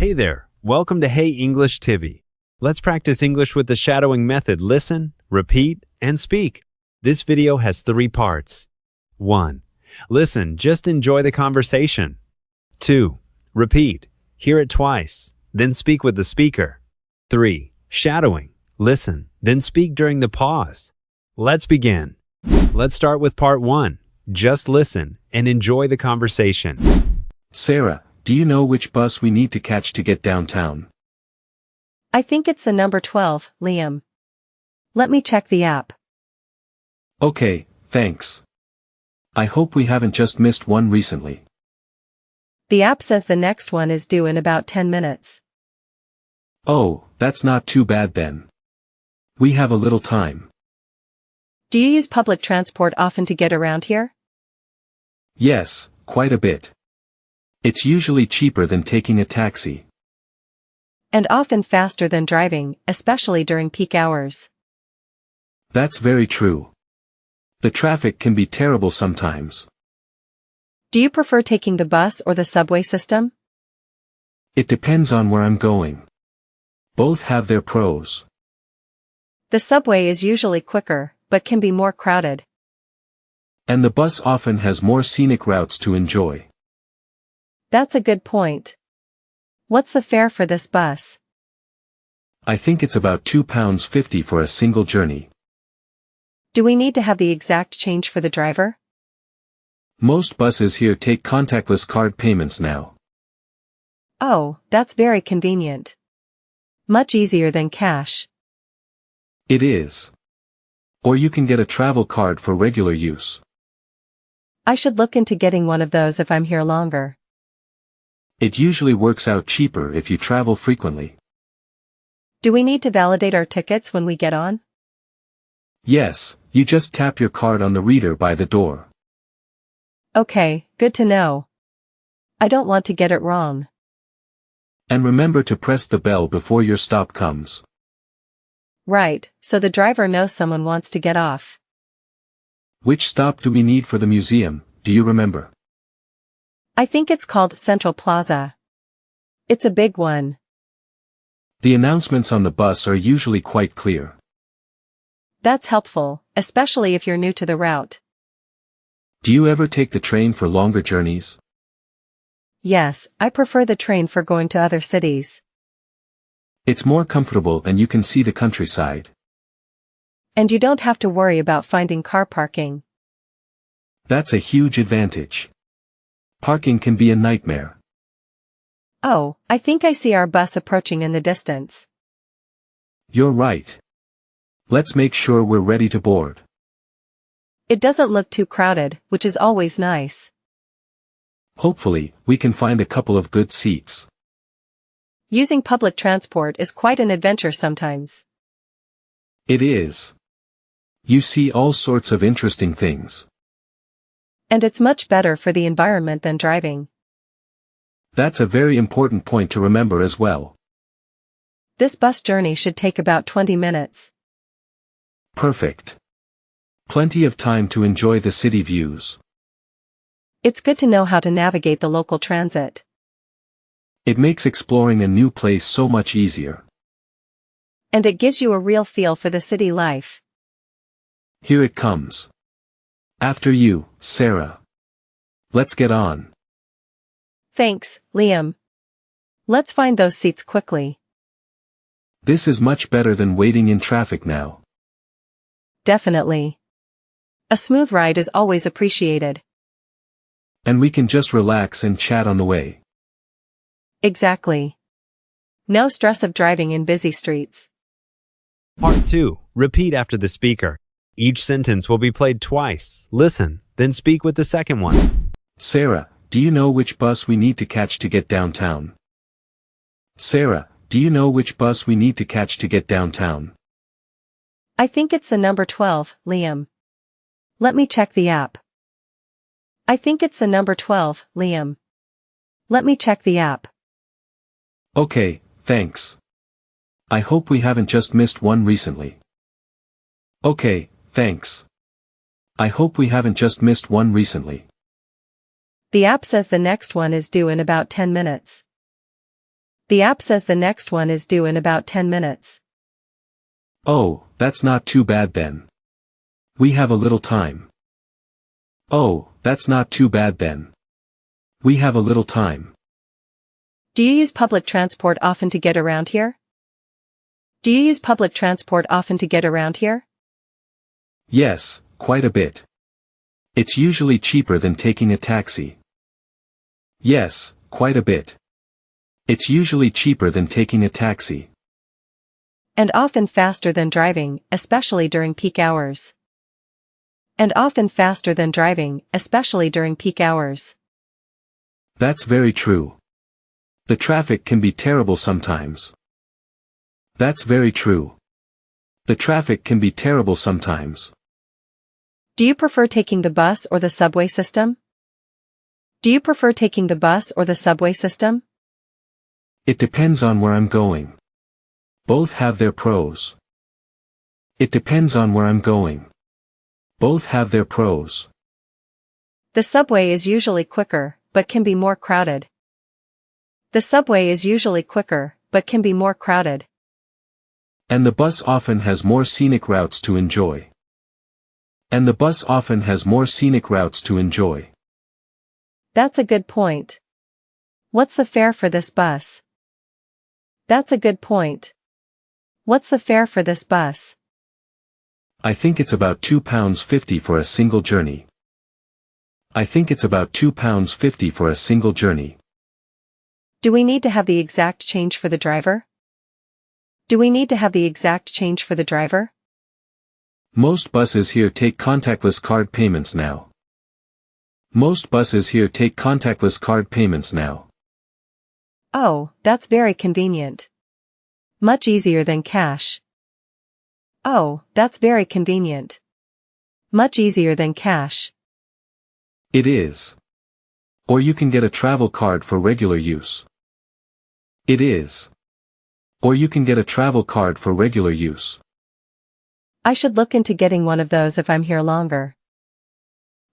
Hey there, welcome to Hey English TV. Let's practice English with the shadowing method. Listen, repeat, and speak. This video has 3 parts. 1. Listen, just enjoy the conversation. 2. Repeat, hear it twice, then speak with the speaker. 3. Shadowing, listen, then speak during the pause. Let's begin. Let's start with part 1. Just listen and enjoy the conversation. Sarah, do you know which bus we need to catch to get downtown? I think it's the number 12, Liam. Let me check the app. Okay, thanks. I hope we haven't just missed one recently. The app says the next one is due in about 10 minutes. Oh, that's not too bad then. We have a little time. Do you use public transport often to get around here? Yes, quite a bit. It's usually cheaper than taking a taxi. And often faster than driving, especially during peak hours. That's very true. The traffic can be terrible sometimes. Do you prefer taking the bus or the subway system? It depends on where I'm going. Both have their pros. The subway is usually quicker, but can be more crowded. And the bus often has more scenic routes to enjoy. That's a good point. What's the fare for this bus? I think it's about £2.50 for a single journey. Do we need to have the exact change for the driver? Most buses here take contactless card payments now. Oh, that's very convenient. Much easier than cash. It is. Or you can get a travel card for regular use. I should look into getting one of those if I'm here longer. It usually works out cheaper if you travel frequently. Do we need to validate our tickets when we get on? Yes, you just tap your card on the reader by the door. Okay, good to know. I don't want to get it wrong. And remember to press the bell before your stop comes. Right, so the driver knows someone wants to get off. Which stop do we need for the museum, do you remember? I think it's called Central Plaza. It's a big one. The announcements on the bus are usually quite clear. That's helpful, especially if you're new to the route. Do you ever take the train for longer journeys? Yes, I prefer the train for going to other cities. It's more comfortable and you can see the countryside. And you don't have to worry about finding car parking. That's a huge advantage. Parking can be a nightmare. Oh, I think I see our bus approaching in the distance. You're right. Let's make sure we're ready to board. It doesn't look too crowded, which is always nice. Hopefully, we can find a couple of good seats. Using public transport is quite an adventure sometimes. It is. You see all sorts of interesting things. And it's much better for the environment than driving. That's a very important point to remember as well. This bus journey should take about 20 minutes. Perfect. Plenty of time to enjoy the city views. It's good to know how to navigate the local transit. It makes exploring a new place so much easier. And it gives you a real feel for the city life. Here it comes. After you, Sarah. Let's get on. Thanks, Liam. Let's find those seats quickly. This is much better than waiting in traffic now. Definitely. A smooth ride is always appreciated. And we can just relax and chat on the way. Exactly. No stress of driving in busy streets. Part 2. Repeat after the speaker. Each sentence will be played twice. Listen, then speak with the second one. Sarah, do you know which bus we need to catch to get downtown? Sarah, do you know which bus we need to catch to get downtown? I think it's the number 12, Liam. Let me check the app. I think it's the number 12, Liam. Let me check the app. Okay, thanks. I hope we haven't just missed one recently. Okay, thanks. I hope we haven't just missed one recently. The app says the next one is due in about 10 minutes. The app says the next one is due in about 10 minutes. Oh, that's not too bad then. We have a little time. Oh, that's not too bad then. We have a little time. Do you use public transport often to get around here? Do you use public transport often to get around here? Yes, quite a bit. It's usually cheaper than taking a taxi. Yes, quite a bit. It's usually cheaper than taking a taxi. And often faster than driving, especially during peak hours. And often faster than driving, especially during peak hours. That's very true. The traffic can be terrible sometimes. That's very true. The traffic can be terrible sometimes. Do you prefer taking the bus or the subway system? Do you prefer taking the bus or the subway system? It depends on where I'm going. Both have their pros. It depends on where I'm going. Both have their pros. The subway is usually quicker, but can be more crowded. The subway is usually quicker, but can be more crowded. And the bus often has more scenic routes to enjoy. And the bus often has more scenic routes to enjoy. That's a good point. What's the fare for this bus? That's a good point. What's the fare for this bus? I think it's about £2.50 for a single journey. I think it's about £2.50 for a single journey. Do we need to have the exact change for the driver? Do we need to have the exact change for the driver? Most buses here take contactless card payments now. Most buses here take contactless card payments now. Oh, that's very convenient. Much easier than cash. Oh, that's very convenient. Much easier than cash. It is. Or you can get a travel card for regular use. It is. Or you can get a travel card for regular use. I should look into getting one of those if I'm here longer.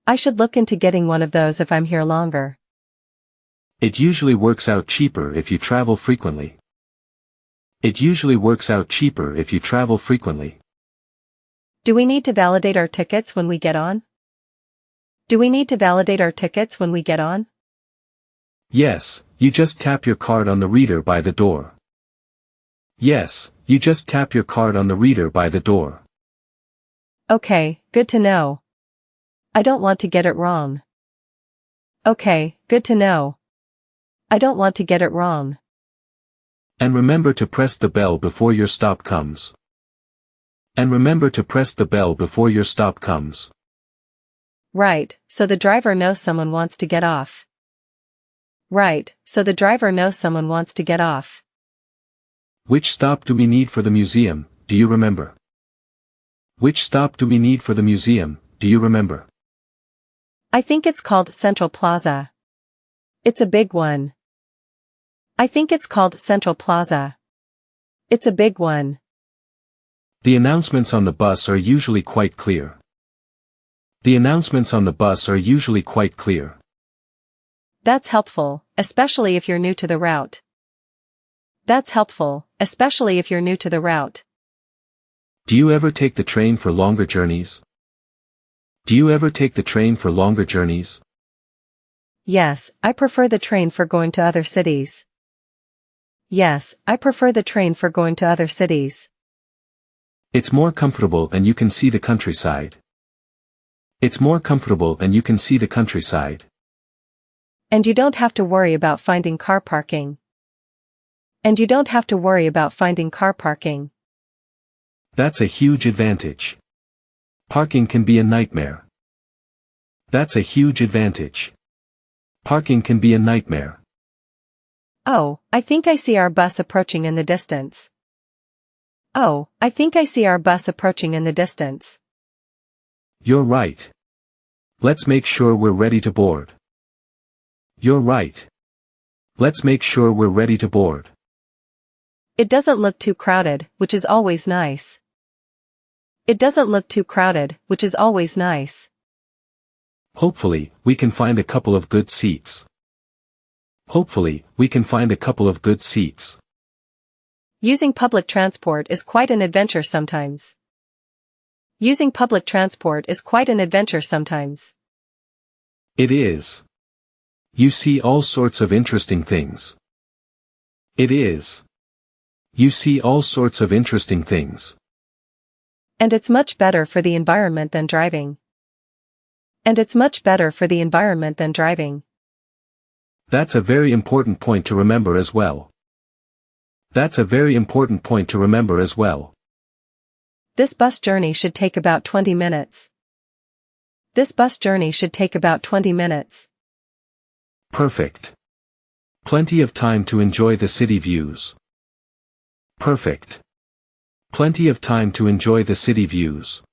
I should look into getting one of those if I'm here longer. It usually works out cheaper if you travel frequently. It usually works out cheaper if you travel frequently. Do we need to validate our tickets when we get on? Do we need to validate our tickets when we get on? Yes, you just tap your card on the reader by the door. Yes, you just tap your card on the reader by the door. Okay, good to know. I don't want to get it wrong. Okay, good to know. I don't want to get it wrong. And remember to press the bell before your stop comes. And remember to press the bell before your stop comes. Right, so the driver knows someone wants to get off. Right, so the driver knows someone wants to get off. Which stop do we need for the museum, do you remember? Which stop do we need for the museum, do you remember? I think it's called Central Plaza. It's a big one. I think it's called Central Plaza. It's a big one. The announcements on the bus are usually quite clear. The announcements on the bus are usually quite clear. That's helpful, especially if you're new to the route. That's helpful, especially if you're new to the route. Do you ever take the train for longer journeys? Do you ever take the train for longer journeys? Yes, I prefer the train for going to other cities. Yes, I prefer the train for going to other cities. It's more comfortable and you can see the countryside. It's more comfortable and you can see the countryside. And you don't have to worry about finding car parking. And you don't have to worry about finding car parking. That's a huge advantage. Parking can be a nightmare. That's a huge advantage. Parking can be a nightmare. Oh, I think I see our bus approaching in the distance. Oh, I think I see our bus approaching in the distance. You're right. Let's make sure we're ready to board. You're right. Let's make sure we're ready to board. It doesn't look too crowded, which is always nice. It doesn't look too crowded, which is always nice. Hopefully, we can find a couple of good seats. Hopefully, we can find a couple of good seats. Using public transport is quite an adventure sometimes. Using public transport is quite an adventure sometimes. It is. You see all sorts of interesting things. It is. You see all sorts of interesting things. And it's much better for the environment than driving. And it's much better for the environment than driving. That's a very important point to remember as well. That's a very important point to remember as well. This bus journey should take about 20 minutes. This bus journey should take about 20 minutes. Perfect. Plenty of time to enjoy the city views. Perfect. Plenty of time to enjoy the city views.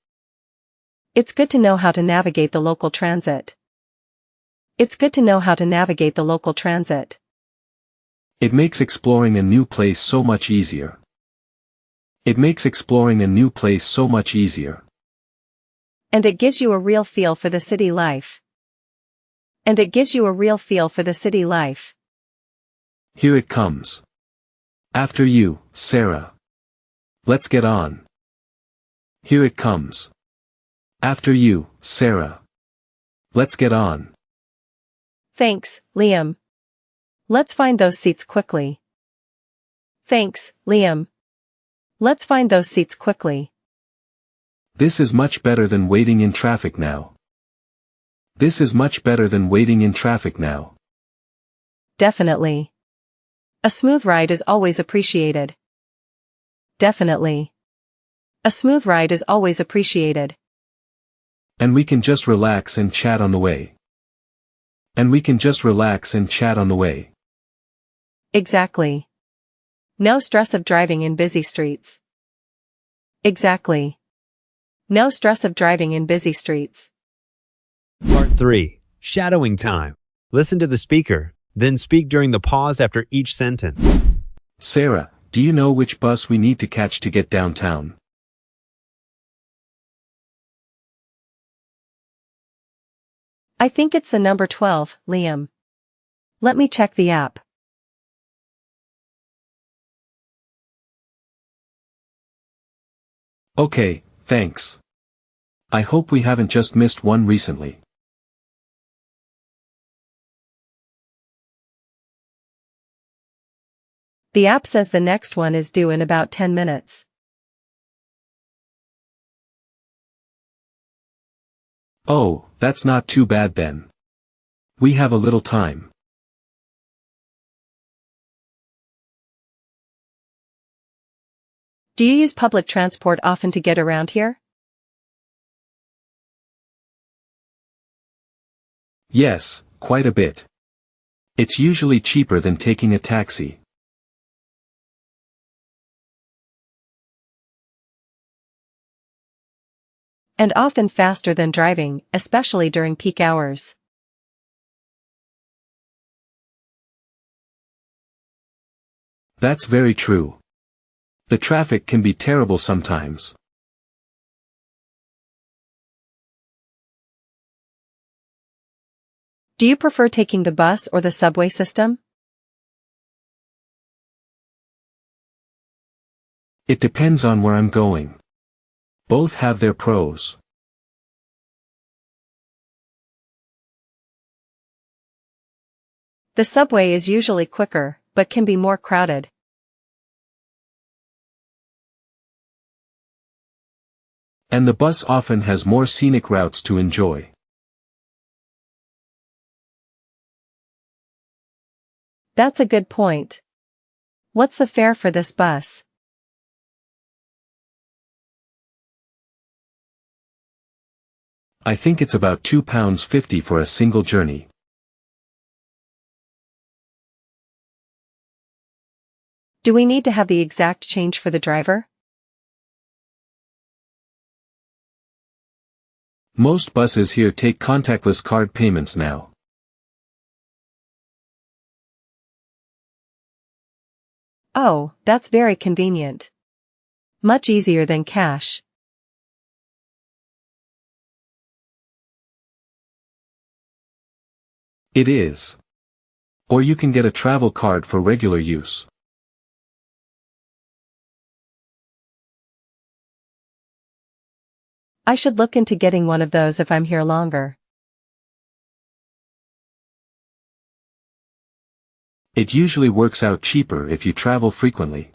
It's good to know how to navigate the local transit. It's good to know how to navigate the local transit. It makes exploring a new place so much easier. It makes exploring a new place so much easier. And it gives you a real feel for the city life. And it gives you a real feel for the city life. Here it comes. After you, Sarah. Let's get on. Here it comes. After you, Sarah. Let's get on. Thanks, Liam. Let's find those seats quickly. Thanks, Liam. Let's find those seats quickly. This is much better than waiting in traffic now. This is much better than waiting in traffic now. Definitely. A smooth ride is always appreciated. Definitely. A smooth ride is always appreciated. And we can just relax and chat on the way. And we can just relax and chat on the way. Exactly. No stress of driving in busy streets. Exactly. No stress of driving in busy streets. Part 3. Shadowing time. Listen to the speaker, then speak during the pause after each sentence. Sarah, do you know which bus we need to catch to get downtown? I think it's the number 12, Liam. Let me check the app. Okay, thanks. I hope we haven't just missed one recently. The app says the next one is due in about 10 minutes. Oh, that's not too bad then. We have a little time. Do you use public transport often to get around here? Yes, quite a bit. It's usually cheaper than taking a taxi. And often faster than driving, especially during peak hours. That's very true. The traffic can be terrible sometimes. Do you prefer taking the bus or the subway system? It depends on where I'm going. Both have their pros. The subway is usually quicker, but can be more crowded. And the bus often has more scenic routes to enjoy. That's a good point. What's the fare for this bus? I think it's about £2.50 for a single journey. Do we need to have the exact change for the driver? Most buses here take contactless card payments now. Oh, that's very convenient. Much easier than cash. It is. Or you can get a travel card for regular use. I should look into getting one of those if I'm here longer. It usually works out cheaper if you travel frequently.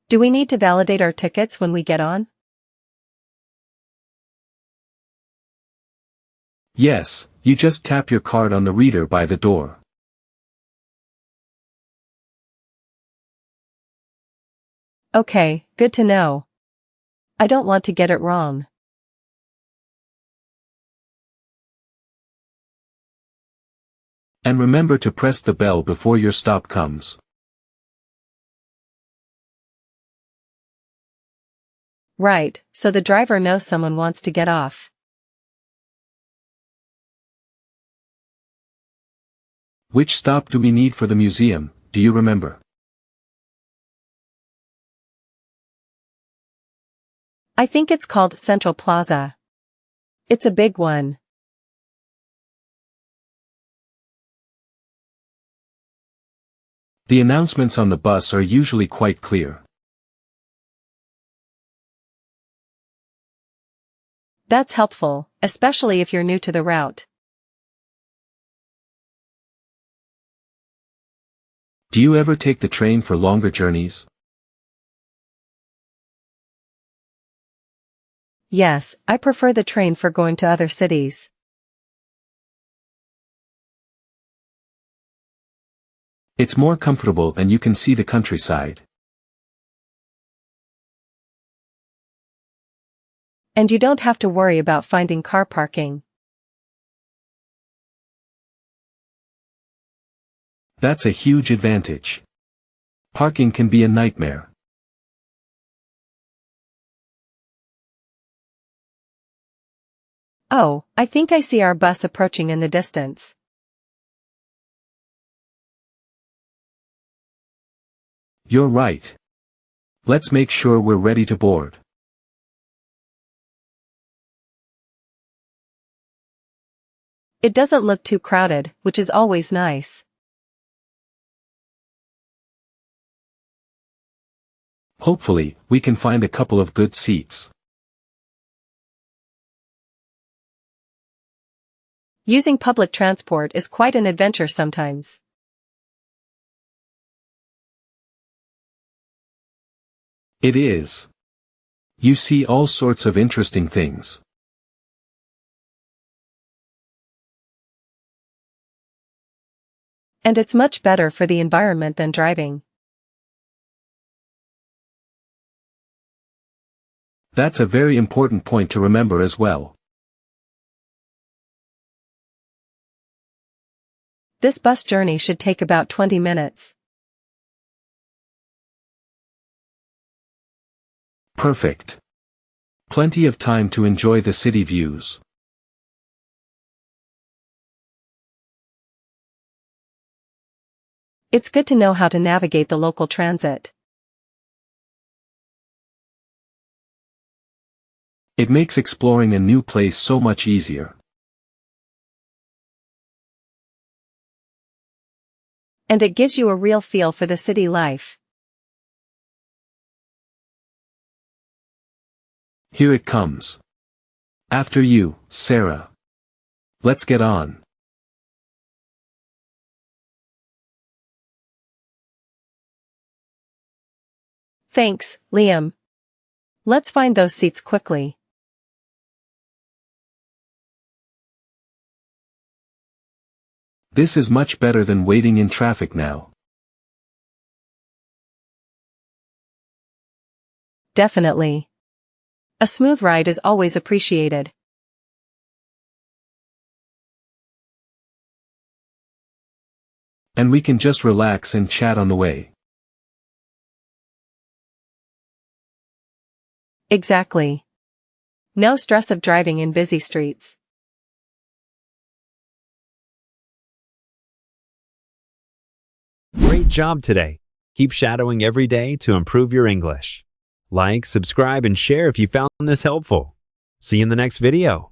Do we need to validate our tickets when we get on? Yes, you just tap your card on the reader by the door. Okay, good to know. I don't want to get it wrong. And remember to press the bell before your stop comes. Right, so the driver knows someone wants to get off. Which stop do we need for the museum, do you remember? I think it's called Central Plaza. It's a big one. The announcements on the bus are usually quite clear. That's helpful, especially if you're new to the route. Do you ever take the train for longer journeys? Yes, I prefer the train for going to other cities. It's more comfortable and you can see the countryside. And you don't have to worry about finding car parking. That's a huge advantage. Parking can be a nightmare. Oh, I think I see our bus approaching in the distance. You're right. Let's make sure we're ready to board. It doesn't look too crowded, which is always nice. Hopefully, we can find a couple of good seats. Using public transport is quite an adventure sometimes. It is. You see all sorts of interesting things. And it's much better for the environment than driving. That's a very important point to remember as well. This bus journey should take about 20 minutes. Perfect. Plenty of time to enjoy the city views. It's good to know how to navigate the local transit. It makes exploring a new place so much easier. And it gives you a real feel for the city life. Here it comes. After you, Sarah. Let's get on. Thanks, Liam. Let's find those seats quickly. This is much better than waiting in traffic now. Definitely. A smooth ride is always appreciated. And we can just relax and chat on the way. Exactly. No stress of driving in busy streets. Great job today. Keep shadowing every day to improve your English. Like, subscribe, and share if you found this helpful. See you in the next video.